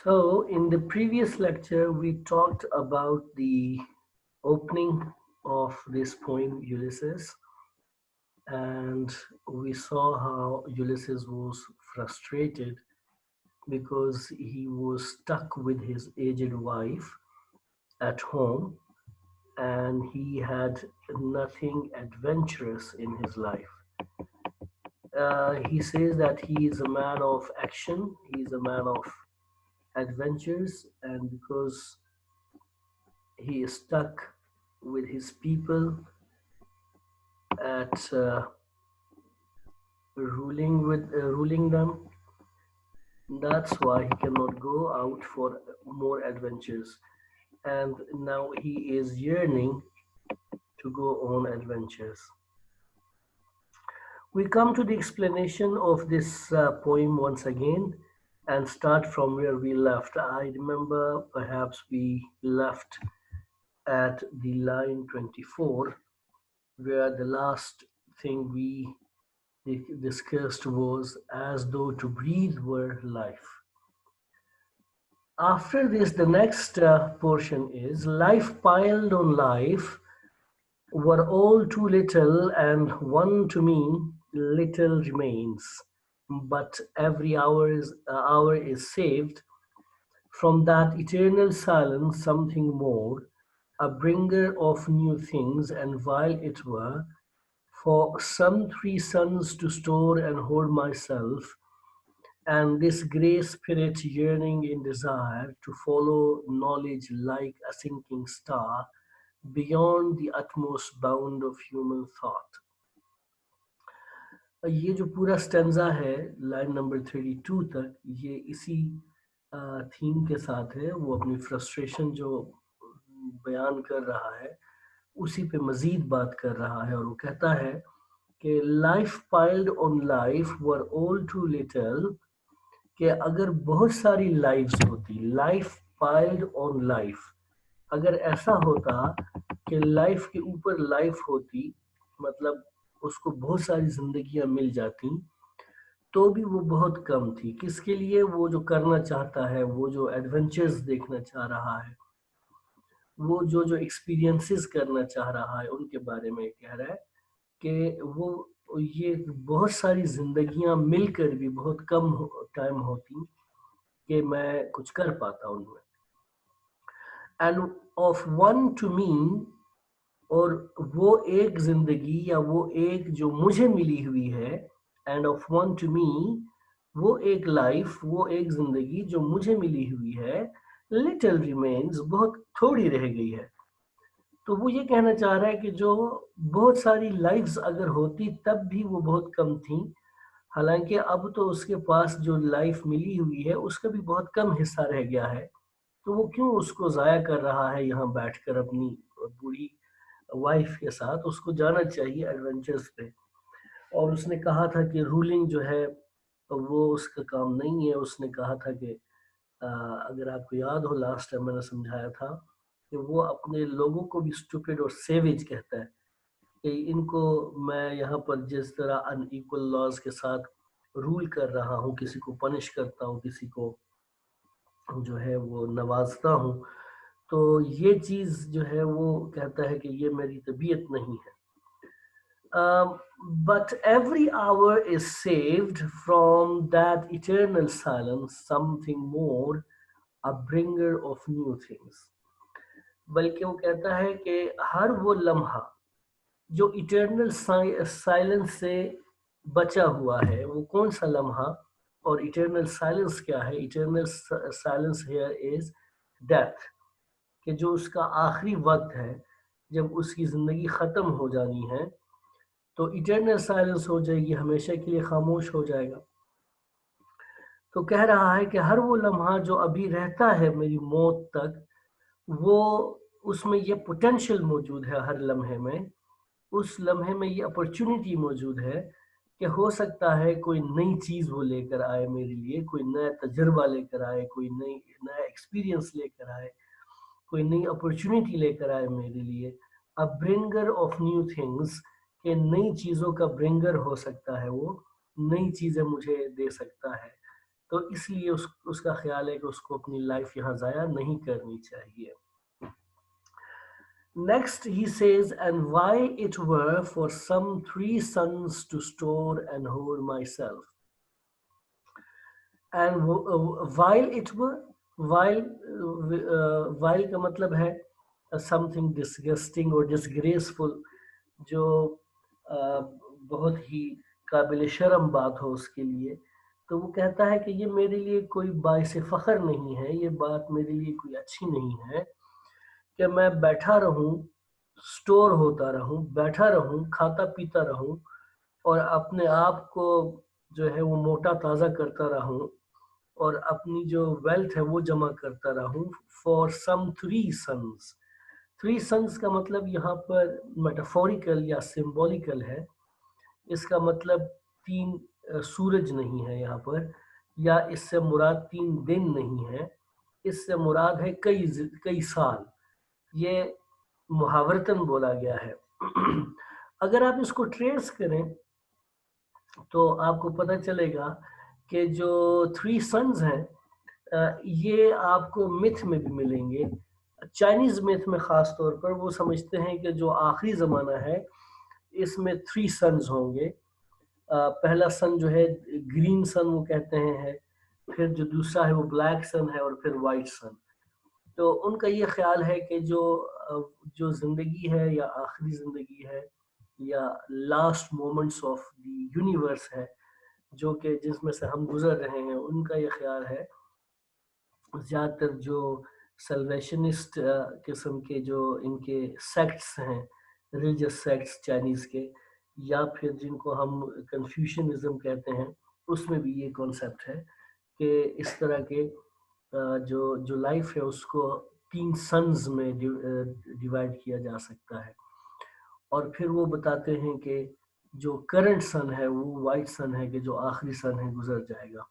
So, in the previous lecture, we talked about the opening of this poem, Ulysses, and we saw how Ulysses was frustrated because he was stuck with his aged wife at home and he had nothing adventurous in his life. He says that he is a man of action, he is a man of adventures, and because he is stuck with his people at ruling them. That's why he cannot go out for more adventures. And now he is yearning to go on adventures. We come to the explanation of this poem once again and start from where we left. I remember perhaps we left at the line 24, where the last thing we discussed was as though to breathe were life. After this, the next portion is life piled on life were all too little, and one to me little remains. But every hour is saved from that eternal silence, something more, a bringer of new things, and while it were for some 3 suns to store and hold myself, and this grey spirit yearning in desire to follow knowledge like a sinking star beyond the utmost bound of human thought. یہ جو پورا stanza ہے line number 32 تک یہ اسی theme کے ساتھ ہے. وہ اپنی فرسٹریشن جو بیان کر رہا ہے اسی پہ مزید بات کر رہا ہے, اور وہ کہتا ہے کہ life piled on life were all too little, کہ اگر بہت ساری لائفز ہوتی, لائف پائلڈ آن لائف, اگر ایسا ہوتا کہ لائف کے اوپر لائف ہوتی, مطلب اس کو بہت ساری زندگیاں مل جاتی, تو بھی وہ بہت کم تھی. کس کے لیے؟ وہ جو کرنا چاہتا ہے, وہ جو ایڈونچرز دیکھنا چاہ رہا ہے, وہ جو ایکسپیرینسز کرنا چاہ رہا ہے, ان کے بارے میں کہہ رہا ہے کہ وہ یہ بہت ساری زندگیاں مل کر بھی بہت کم ٹائم ہوتی کہ میں کچھ کر پاتا ان میں. End of one to me, اور وہ ایک زندگی یا وہ ایک جو مجھے ملی ہوئی ہے, end of one to me, وہ ایک لائف, وہ ایک زندگی جو مجھے ملی ہوئی ہے, لٹل ریمینز, بہت تھوڑی رہ گئی ہے. تو وہ یہ کہنا چاہ رہا ہے کہ جو بہت ساری لائفز اگر ہوتی تب بھی وہ بہت کم تھیں, حالانکہ اب تو اس کے پاس جو لائف ملی ہوئی ہے اس کا بھی بہت کم حصہ رہ گیا ہے, تو وہ کیوں اس کو ضائع کر رہا ہے یہاں بیٹھ کر اپنی بوڑھی وائف کے ساتھ. اس کو جانا چاہیے ایڈونچرز پہ. اور اس نے کہا تھا کہ رولنگ جو ہے وہ اس کا کام نہیں ہے. اس نے کہا تھا کہ اگر آپ کو یاد ہو لاسٹ ٹائم میں نے سمجھایا تھا کہ وہ اپنے لوگوں کو بھی اسٹوپڈ اور سیویج کہتا ہے, کہ ان کو میں یہاں پر جس طرح ان ایکول لاز کے ساتھ رول کر رہا ہوں, کسی کو پنش کرتا ہوں, کسی کو جو ہے وہ نوازتا ہوں, تو یہ چیز جو ہے وہ کہتا ہے کہ یہ میری طبیعت نہیں ہے. But every hour is saved from that eternal silence, something more, a bringer of new things. بلکہ وہ کہتا ہے کہ ہر وہ لمحہ جو ایٹرنل سائلنس سے بچا ہوا ہے, وہ کون سا لمحہ, اور ایٹرنل سائلنس کیا ہے؟ Eternal silence here is death, کہ جو اس کا آخری وقت ہے, جب اس کی زندگی ختم ہو جانی ہے تو ایٹرنل سائلنس ہو جائے گی, ہمیشہ کے لیے خاموش ہو جائے گا. تو کہہ رہا ہے کہ ہر وہ لمحہ جو ابھی رہتا ہے میری موت تک, وہ اس میں یہ پوٹینشل موجود ہے, ہر لمحے میں, اس لمحے میں یہ اپرچونٹی موجود ہے کہ ہو سکتا ہے کوئی نئی چیز وہ لے کر آئے میرے لیے, کوئی نیا تجربہ لے کر آئے, کوئی نیا ایکسپیرینس لے کر آئے, کوئی نئی اپرچونٹی لے کر آئے میرے لیے. ا برنگر آف نیو تھنگس, کہ نئی چیزوں کا برنگر ہو سکتا ہے, وہ نئی چیزیں مجھے دے سکتا ہے, تو اس لیے اس کا خیال ہے کہ اس کو اپنی لائف یہاں ضائع نہیں کرنی چاہیے. Next he says, and why it were for some 3 suns to store and hold myself. And while it were, while کا مطلب ہے something disgusting or disgraceful, جو بہت ہی قابل شرم بات ہو اس کے لیے. تو وہ کہتا ہے کہ یہ میرے لیے کوئی باعث فخر نہیں ہے، یہ بات میرے لیے کوئی اچھی نہیں ہے کہ میں بیٹھا رہوں، سٹور ہوتا رہوں، بیٹھا رہوں، کھاتا پیتا رہوں اور اپنے آپ کو جو ہے وہ موٹا تازہ کرتا رہوں اور اپنی جو ویلتھ ہے وہ جمع کرتا رہوں فار سم 3 سنس. 3 سنس کا مطلب یہاں پر میٹافوریکل یا سمبولیکل ہے. اس کا مطلب 3 سورج نہیں ہے یہاں پر، یا اس سے مراد 3 دن نہیں ہے، اس سے مراد ہے کئی سال. یہ محاورتاً بولا گیا ہے. اگر آپ اس کو ٹریس کریں تو آپ کو پتہ چلے گا کہ جو 3 سنز ہیں یہ آپ کو متھ میں بھی ملیں گے. چائنیز میتھ میں خاص طور پر وہ سمجھتے ہیں کہ جو آخری زمانہ ہے اس میں 3 سنز ہوں گے. پہلا سن جو ہے گرین سن وہ کہتے ہیں، پھر جو دوسرا ہے وہ بلیک سن ہے، اور پھر وائٹ سن. تو ان کا یہ خیال ہے کہ جو زندگی ہے یا آخری زندگی ہے یا last moments of the universe ہے جو کہ جس میں سے ہم گزر رہے ہیں، ان کا یہ خیال ہے. زیادہ تر جو سلویشنسٹ قسم کے جو ان کے سیکٹس ہیں، ریلیجس سیکٹس چائنیز کے، یا پھر جن کو ہم کنفیوشنزم کہتے ہیں، اس میں بھی یہ کانسیپٹ ہے کہ اس طرح کے جو لائف ہے اس کو 3 سنز میں ڈیوائڈ کیا جا سکتا ہے. اور پھر وہ بتاتے ہیں کہ جو کرنٹ سن ہے وہ وائٹ سن ہے، کہ جو آخری سن ہے گزر جائے گا.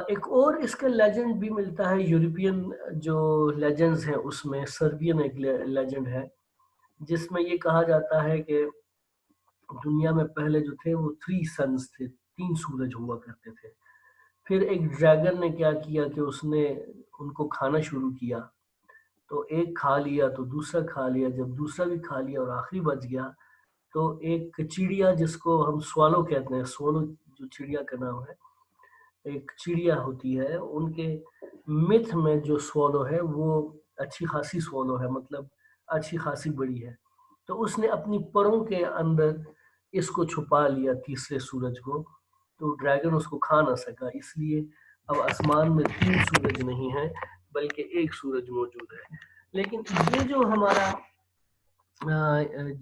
ایک اور اس کا لیجنڈ بھی ملتا ہے یورپین جو لیجنڈز ہیں اس میں. سربین ایک لیجنڈ ہے جس میں یہ کہا جاتا ہے کہ دنیا میں پہلے جو تھے وہ 3 سنز تھے، 3 سورج ہوا کرتے تھے. پھر ایک ڈریگن نے کیا کیا کہ اس نے ان کو کھانا شروع کیا. تو ایک کھا لیا تو دوسرا کھا لیا، جب دوسرا بھی کھا لیا اور آخری بچ گیا تو ایک چڑیا جس کو ہم سوالو کہتے ہیں، سوالو جو چڑیا کا نام ہے، ایک چڑیا ہوتی ہے، ان کے متھ میں جو سوالو ہے وہ اچھی خاصی سوالو ہے، مطلب اچھی خاصی بڑی ہے. تو اس نے اپنی پروں کے اندر اس کو چھپا لیا، تیسرے سورج کو. تو ڈریگن اس کو کھا نہ سکا، اس لیے اب آسمان میں 3 سورج نہیں ہیں بلکہ ایک سورج موجود ہے. لیکن یہ جو ہمارا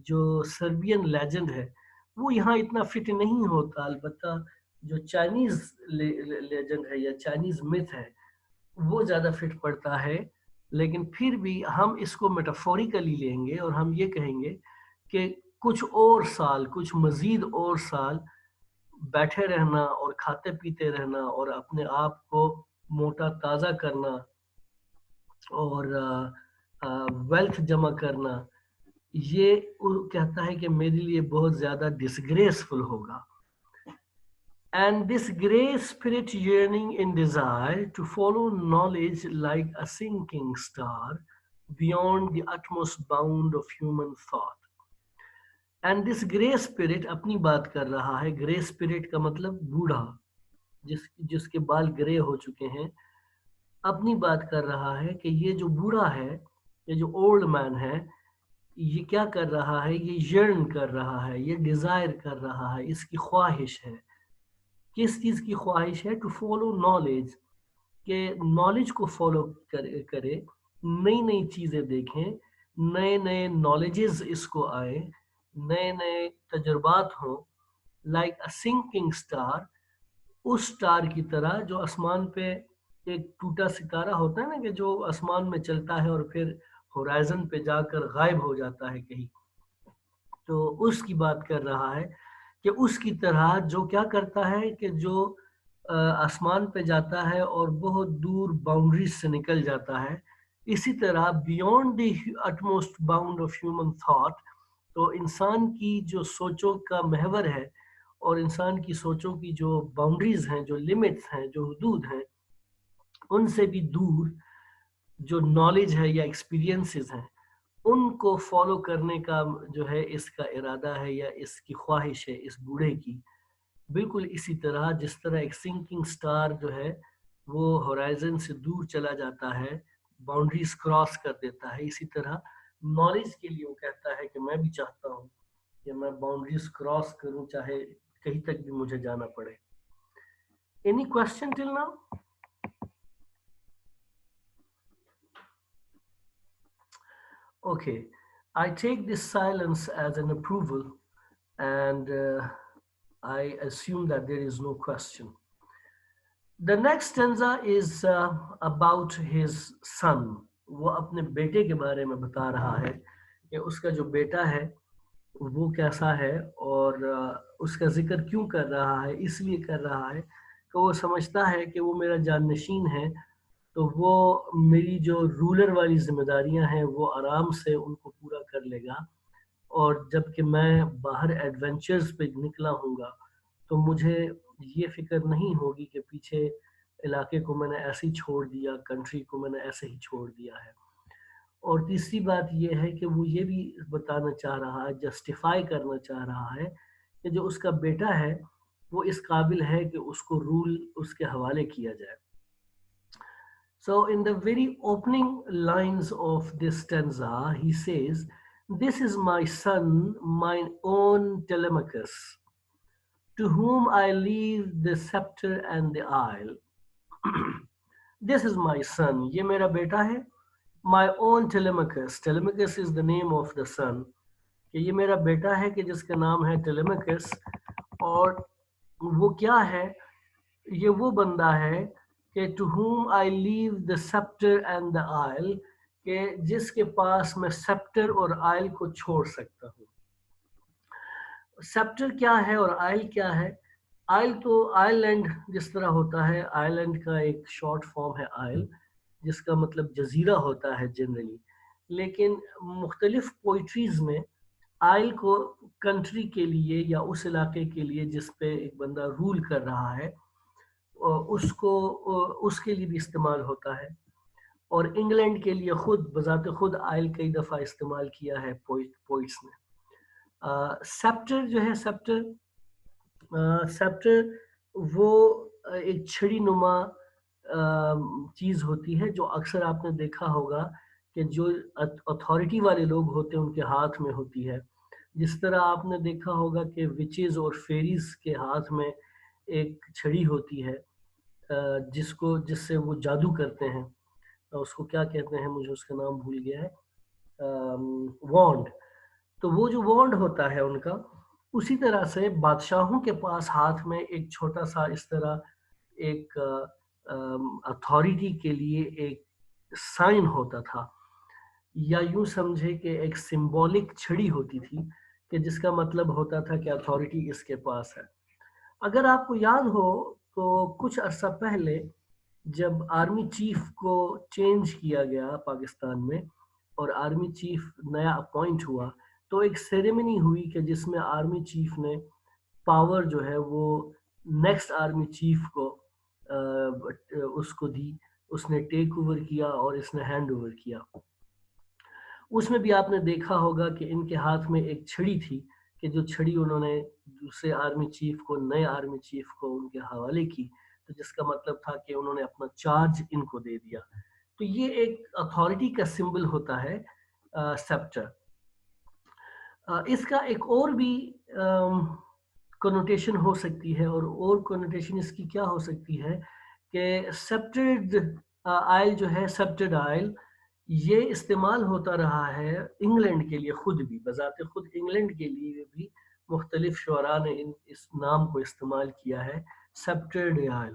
جو سربین لیجنڈ ہے وہ یہاں اتنا فٹ نہیں ہوتا. البتہ جو چائنیز لیجنڈ ہے یا چائنیز میتھ ہے وہ زیادہ فٹ پڑتا ہے. لیکن پھر بھی ہم اس کو میٹافوریکلی لیں گے اور ہم یہ کہیں گے کہ کچھ اور سال، کچھ مزید اور سال بیٹھے رہنا اور کھاتے پیتے رہنا اور اپنے آپ کو موٹا تازہ کرنا اور ویلتھ جمع کرنا، یہ کہتا ہے کہ میرے لیے بہت زیادہ ڈسگریسفل ہوگا. And this grey spirit yearning in desire to follow knowledge like a sinking star beyond the utmost bound of human thought. And this grey spirit اپنی بات کر رہا ہے. grey spirit کا مطلب بوڑھا، جس کے بال گرے ہو چکے ہیں. اپنی بات کر رہا ہے کہ یہ جو بوڑھا ہے، یہ جو اولڈ مین ہے، یہ کیا کر رہا ہے؟ یہ یرن کر رہا ہے، یہ ڈیزائر کر رہا ہے، اس کی خواہش ہے. کس چیز کی خواہش ہے؟ ٹو فالو نالج، کہ نالج کو فالو کرے، نئی نئی چیزیں دیکھیں، نئے نئے نالجز اس کو آئے، نئے نئے تجربات ہوں. لائک اے سنکنگ اسٹار، اس اسٹار کی طرح جو آسمان پہ ایک ٹوٹا ستارہ ہوتا ہے نا، کہ جو آسمان میں چلتا ہے اور پھر ہورائزن پہ جا کر غائب ہو جاتا ہے کہیں. تو اس کی بات کر رہا ہے کہ اس کی طرح جو کیا کرتا ہے کہ جو آسمان پہ جاتا ہے اور بہت دور باؤنڈریز سے نکل جاتا ہے، اسی طرح beyond the utmost bound of human thought, تو انسان کی جو سوچوں کا محور ہے اور انسان کی سوچوں کی جو باؤنڈریز ہیں، جو لمٹس ہیں، جو حدود ہیں، ان سے بھی دور جو نالج ہے یا ایکسپیرینسز ہیں ان کو فالو کرنے کا جو ہے اس کا ارادہ ہے یا اس کی خواہش ہے اس بوڑھے کی. بالکل اسی طرح جس طرح ایک سنکنگ سٹار جو ہے وہ ہورائزن سے دور چلا جاتا ہے، باؤنڈریز کراس کر دیتا ہے، اسی طرح نالج کے لیے وہ کہتا ہے کہ میں بھی چاہتا ہوں کہ میں باؤنڈریز کراس کروں، چاہے کہیں تک بھی مجھے جانا پڑے. Any question till now? Okay, I take this silence as an approval, and I assume that there is no question. The next stanza is about his son. وہ اپنے بیٹے کے بارے میں بتا رہا ہے کہ اس کا جو بیٹا ہے وہ کیسا ہے، اور اس کا ذکر کیوں کر رہا ہے. اس لیے کر رہا ہے کہ وہ سمجھتا ہے کہ وہ میرا جانشین ہے، تو وہ میری جو رولر والی ذمہ داریاں ہیں وہ آرام سے ان کو پورا کر لے گا، اور جب کہ میں باہر ایڈونچرز پہ نکلا ہوں گا تو مجھے یہ فکر نہیں ہوگی کہ پیچھے علاقے کو میں نے ایسے ہی چھوڑ دیا، کنٹری کو میں نے ایسے ہی چھوڑ دیا ہے. اور تیسری بات یہ ہے کہ وہ یہ بھی بتانا چاہ رہا ہے، جسٹیفائی کرنا چاہ رہا ہے کہ جو اس کا بیٹا ہے وہ اس قابل ہے کہ اس کو رول اس کے حوالے کیا جائے. So in the very opening lines of this stanza, he says, "This is my son, mine own Telemachus, to whom I leave the scepter and the isle." This is my son. یہ میرا بیٹا ہے. My own Telemachus. Telemachus is the name of the son. کہ یہ میرا بیٹا ہے کہ جس کا نام ہے Telemachus. اور وہ کیا ہے؟ یہ وہ بندہ ہے کہ to whom I leave the scepter and the isle، کہ جس کے پاس میں سیپٹر اور آئل کو چھوڑ سکتا ہوں. سیپٹر کیا ہے اور آئل کیا ہے؟ آئل تو آئل لینڈ جس طرح ہوتا ہے، آئل لینڈ کا ایک شارٹ فارم ہے آئل، جس کا مطلب جزیرہ ہوتا ہے جنرلی. لیکن مختلف پوئٹریز میں آئل کو کنٹری کے لیے یا اس علاقے کے لیے جس پہ ایک بندہ رول کر رہا ہے اس کے لیے بھی استعمال ہوتا ہے. اور انگلینڈ کے لیے خود بذات خود آئل کئی دفعہ استعمال کیا ہے پوئٹس نے. سیپٹر جو ہے سیپٹر وہ ایک چھڑی نما چیز ہوتی ہے جو اکثر آپ نے دیکھا ہوگا کہ جو اتھارٹی والے لوگ ہوتے ہیں ان کے ہاتھ میں ہوتی ہے. جس طرح آپ نے دیکھا ہوگا کہ وچز اور فیریز کے ہاتھ میں ایک چھڑی ہوتی ہے جس سے وہ جادو کرتے ہیں. اس کو کیا کہتے ہیں، مجھے اس کا نام بھول گیا ہے، وانڈ. تو وہ جو وانڈ ہوتا ہے ان کا، اسی طرح سے بادشاہوں کے پاس ہاتھ میں ایک چھوٹا سا اس طرح ایک اتھارٹی کے لیے ایک سائن ہوتا تھا، یا یوں سمجھے کہ ایک سمبولک چھڑی ہوتی تھی کہ جس کا مطلب ہوتا تھا کہ اتھارٹی اس کے پاس ہے. اگر آپ کو یاد ہو تو کچھ عرصہ پہلے جب آرمی چیف کو چینج کیا گیا پاکستان میں اور آرمی چیف نیا اپوائنٹ ہوا، تو ایک سیریمنی ہوئی کہ جس میں آرمی چیف نے پاور جو ہے وہ نیکسٹ آرمی چیف کو اس کو دی. اس نے ٹیک اوور کیا اور اس نے ہینڈ اوور کیا. اس میں بھی آپ نے دیکھا ہوگا کہ ان کے ہاتھ میں ایک چھڑی تھی کہ جو چھڑی انہوں نے دوسرے آرمی چیف کو، نئے آرمی چیف کو ان کے حوالے کی، تو جس کا مطلب تھا کہ انہوں نے اپنا چارج ان کو دے دیا. تو یہ ایک اتھارٹی کا سمبل ہوتا ہے سیپٹر. اس کا ایک اور بھی کنوٹیشن ہو سکتی ہے، اور کنوٹیشن اس کی کیا ہو سکتی ہے کہ سیپٹرڈ آئل جو ہے، سیپٹرڈ آئل یہ استعمال ہوتا رہا ہے انگلینڈ کے لیے خود بھی، بذات خود انگلینڈ کے لیے بھی مختلف شعراء نے اس نام کو استعمال کیا ہے، سیپٹرڈ آئل.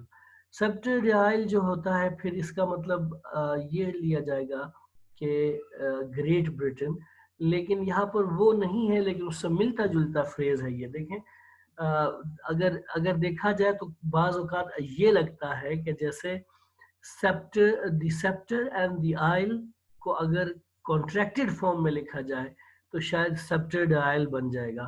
سیپٹرڈ آئل جو ہوتا ہے پھر اس کا مطلب یہ لیا جائے گا کہ گریٹ برٹن، لیکن یہاں پر وہ نہیں ہے، لیکن اس سے ملتا جلتا فریز ہے. یہ دیکھیں اگر دیکھا جائے تو بعض اوقات یہ لگتا ہے کہ جیسے دی سیپٹر اینڈ دی آئل کو اگر کانٹریکٹڈ فارم میں لکھا جائے تو شاید سیپٹرڈ آئل بن جائے گا،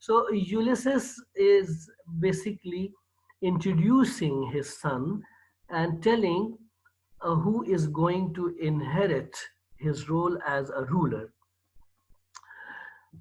So Ulysses is basically introducing his son and telling who is going to inherit his role as a ruler.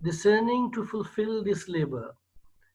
discerning to fulfill this labor.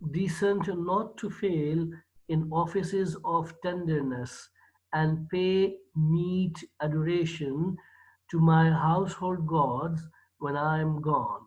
decent not to fail in offices of tenderness, and pay meet adoration to my household gods when I am gone.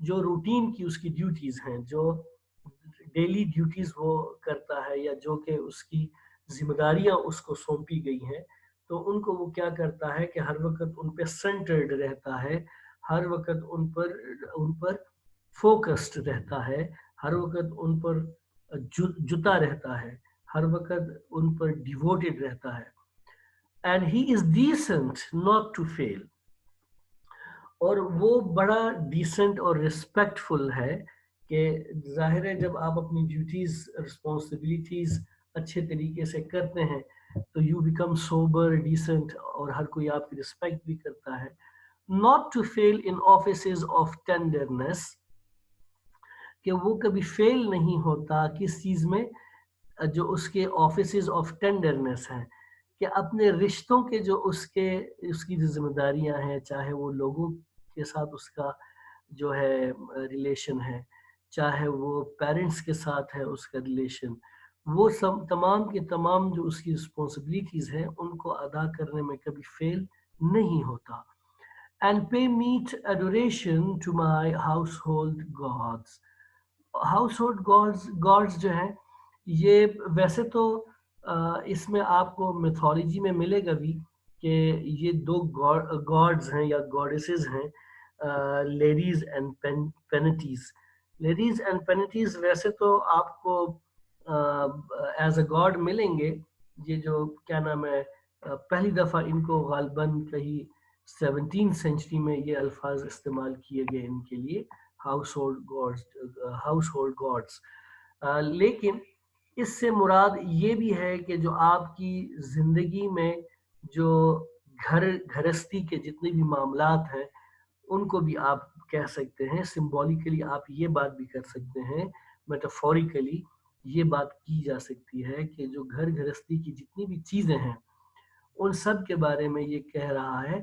جو routine کی اس کی duties ہیں، جو daily duties وہ کرتا ہے یا جو کہ اس کی ذمہ داریاں اس کو سونپی گئی ہیں، تو ان کو وہ کیا کرتا ہے کہ ہر وقت ان پہ سینٹرڈ رہتا ہے، ہر وقت ان پر فوکسڈ رہتا ہے، ہر وقت ان پر جتا رہتا ہے، ہر وقت ان پر ڈیووٹڈ رہتا ہے. And he is decent not to fail. اور وہ بڑا ڈیسنٹ اور ریسپیکٹفل ہے کہ ظاہر ہے جب آپ اپنی ڈیوٹیز رسپانسبلٹیز اچھے طریقے سے کرتے ہیں تو یو بیکم سوبر ڈیسنٹ اور ہر کوئی آپ کی رسپیکٹ بھی کرتا ہے. Not to fail in offices of tenderness, کہ وہ کبھی فیل نہیں ہوتا کس چیز میں، جو اس کے آفیسز آف ٹینڈرنیس ہیں، کہ اپنے رشتوں کے جو اس کی جو ذمہ داریاں ہیں، چاہے وہ لوگوں کے ساتھ اس کا جو ہے ریلیشن ہے، چاہے وہ پیرنٹس کے ساتھ ہے اس کا ریلیشن، وہ سب تمام کے تمام جو اس کی رسپانسبلٹیز ہیں ان کو ادا کرنے میں کبھی فیل نہیں ہوتا. And pay meet adoration to my household gods. Household gods جو ہیں یہ ویسے تو اس میں آپ کو میتھولوجی میں ملے گا بھی کہ یہ دو گاڈز ہیں یا گاڈیسز ہیں، لیڈیز اینڈ پینیٹیز. لیڈیز اینڈ پینیٹیز ویسے تو آپ کو ایز اے گاڈ ملیں گے. یہ جو کیا نام ہے، پہلی دفعہ ان کو غالباً کہیں 17 سینچری میں یہ الفاظ استعمال کیے گئے ان کے لیے، ہاؤس ہولڈ گاڈس. لیکن اس سے مراد یہ بھی ہے کہ جو آپ کی زندگی میں جو گھرستی کے جتنے بھی معاملات ہیں ان کو بھی آپ کہہ سکتے ہیں. سمبولیکلی آپ یہ بات بھی کر سکتے ہیں، میٹافوریکلی یہ بات کی جا سکتی ہے کہ جو گھرستی کی جتنی بھی چیزیں ہیں ان سب کے بارے میں یہ کہہ رہا ہے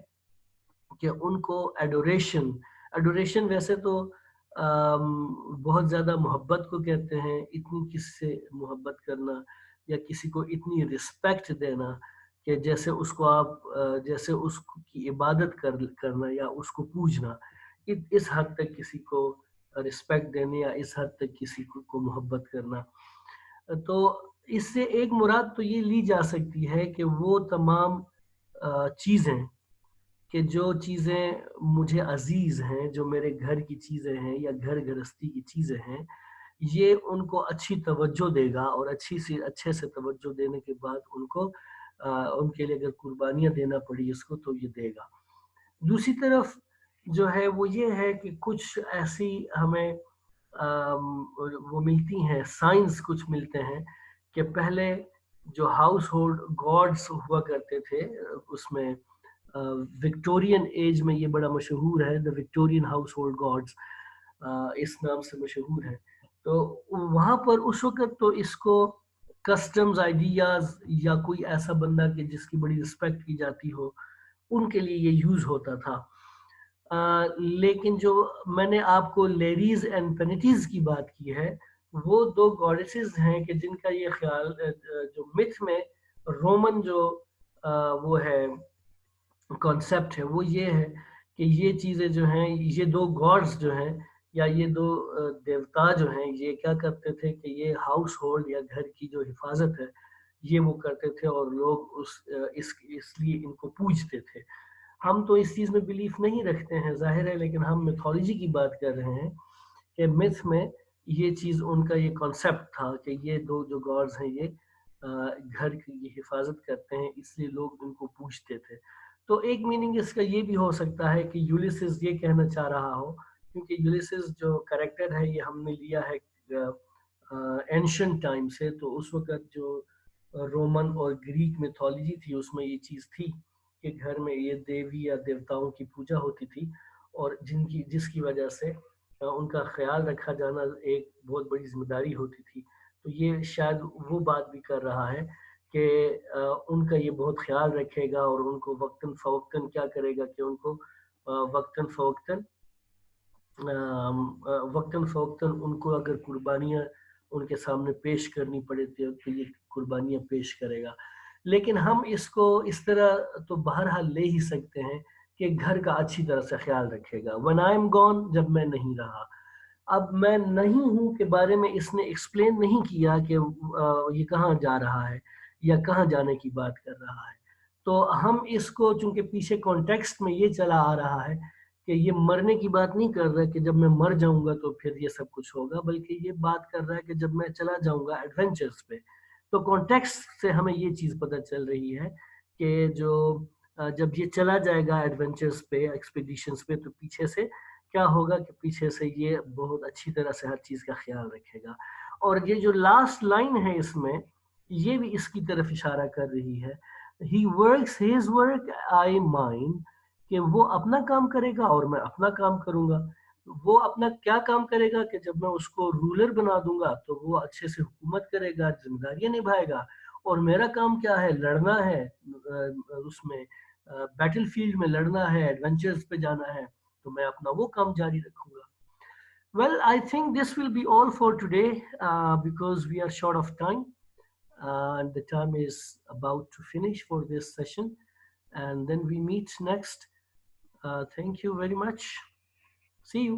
کہ ان کو ایڈوریشن ویسے تو بہت زیادہ محبت کو کہتے ہیں. اتنی کس سے محبت کرنا یا کسی کو اتنی رسپیکٹ دینا کہ جیسے اس کو آپ جیسے اس کی عبادت کرنا یا اس کو پوجنا، اس حد تک کسی کو رسپیکٹ دینے یا اس حد تک کسی کو محبت کرنا. تو اس سے ایک مراد تو یہ لی جا سکتی ہے کہ وہ تمام چیزیں کہ جو چیزیں مجھے عزیز ہیں، جو میرے گھر کی چیزیں ہیں یا گھرستی کی چیزیں ہیں، یہ ان کو اچھی توجہ دے گا اور اچھے سے توجہ دینے کے بعد ان کے لیے اگر قربانیاں دینا پڑی اس کو تو یہ دے گا. دوسری طرف جو ہے وہ یہ ہے کہ کچھ ایسی ہمیں وہ ملتی ہیں سائنس، کچھ ملتے ہیں کہ پہلے جو ہاؤس ہولڈ گاڈس ہوا کرتے تھے اس میں وکٹورین ایج میں یہ بڑا مشہور ہے، دا وکٹورین ہاؤس ہولڈ گاڈس اس نام سے مشہور ہے. تو وہاں پر اس وقت تو اس کو کسٹمز آئیڈیاز یا کوئی ایسا بندہ کہ جس کی بڑی رسپیکٹ کی جاتی ہو ان کے لیے یہ یوز ہوتا تھا. لیکن جو میں نے آپ کو لیڈیز اینڈ پینیٹیز کی بات کی ہے وہ دو گاڈیسز ہیں کہ جن کا یہ خیال جو متھ میں رومن جو وہ ہے کانسیپٹ ہے وہ یہ ہے کہ یہ چیزیں جو ہیں، یہ دو گاڈز جو ہیں یا یہ دو دیوتا جو ہیں، یہ کیا کرتے تھے کہ یہ ہاؤس ہولڈ یا گھر کی جو حفاظت ہے یہ وہ کرتے تھے اور لوگ اس لیے ان کو پوجتے تھے. ہم تو اس چیز میں بلیف نہیں رکھتے ہیں ظاہر ہے، لیکن ہم میتھولوجی کی بات کر رہے ہیں کہ میتھ میں یہ چیز ان کا یہ کانسیپٹ تھا کہ یہ دو جو گاڈز ہیں یہ گھر کی حفاظت کرتے ہیں اس لیے لوگ ان کو پوجتے تھے. تو ایک میننگ اس کا یہ بھی ہو سکتا ہے کہ یولیسز یہ کہنا چاہ رہا ہو، کیونکہ یولیسز جو کریکٹر ہے یہ ہم نے لیا ہے اینشنٹ ٹائم سے، تو اس وقت جو رومن اور گریک میتھولوجی تھی اس میں یہ چیز تھی کہ گھر میں یہ دیوی یا دیوتاؤں کی پوجا ہوتی تھی اور جس کی وجہ سے ان کا خیال رکھا جانا ایک بہت بڑی ذمہ داری ہوتی تھی. تو یہ شاید وہ بات بھی کر رہا ہے کہ ان کا یہ بہت خیال رکھے گا اور ان کو وقتاً فوقتاً کیا کرے گا کہ ان کو وقتاً فوقتاً ان کو اگر قربانیاں ان کے سامنے پیش کرنی پڑے تو یہ قربانیاں پیش کرے گا. لیکن ہم اس کو اس طرح تو بہرحال لے ہی سکتے ہیں کہ گھر کا اچھی طرح سے خیال رکھے گا. when I am gone, جب میں نہیں رہا. اب میں نہیں ہوں کے بارے میں اس نے ایکسپلین نہیں کیا کہ یہ کہاں جا رہا ہے یا کہاں جانے کی بات کر رہا ہے. تو ہم اس کو چونکہ پیچھے کانٹیکسٹ میں یہ چلا آ رہا ہے کہ یہ مرنے کی بات نہیں کر رہا کہ جب میں مر جاؤں گا تو پھر یہ سب کچھ ہوگا، بلکہ یہ بات کر رہا ہے کہ جب میں چلا جاؤں گا ایڈونچرز پہ. تو کانٹیکسٹ سے ہمیں یہ چیز پتہ چل رہی ہے کہ جو جب یہ چلا جائے گا ایڈونچرز پہ، ایکسپیڈیشنز پہ، تو پیچھے سے کیا ہوگا کہ پیچھے سے یہ بہت اچھی طرح سے ہر چیز کا خیال رکھے گا. اور یہ جو لاسٹ لائن ہے اس میں، یہ بھی اس کی طرف اشارہ کر رہی ہے. He works his work, I mine. کہ وہ اپنا کام کرے گا اور میں اپنا کام کروں گا. وہ اپنا کیا کام کرے گا کہ جب میں اس کو رولر بنا دوں گا تو وہ اچھے سے حکومت کرے گا، ذمہ داریاں نبھائے گا. اور میرا کام کیا ہے؟ لڑنا ہے، اس میں بیٹل فیلڈ میں لڑنا ہے، ایڈونچرز پہ جانا ہے. تو میں اپنا وہ کام جاری رکھوں گا. Well, I think this will be all for today because we are short of time and the time is about to finish for this session. And then we meet next. Thank you very much. See you.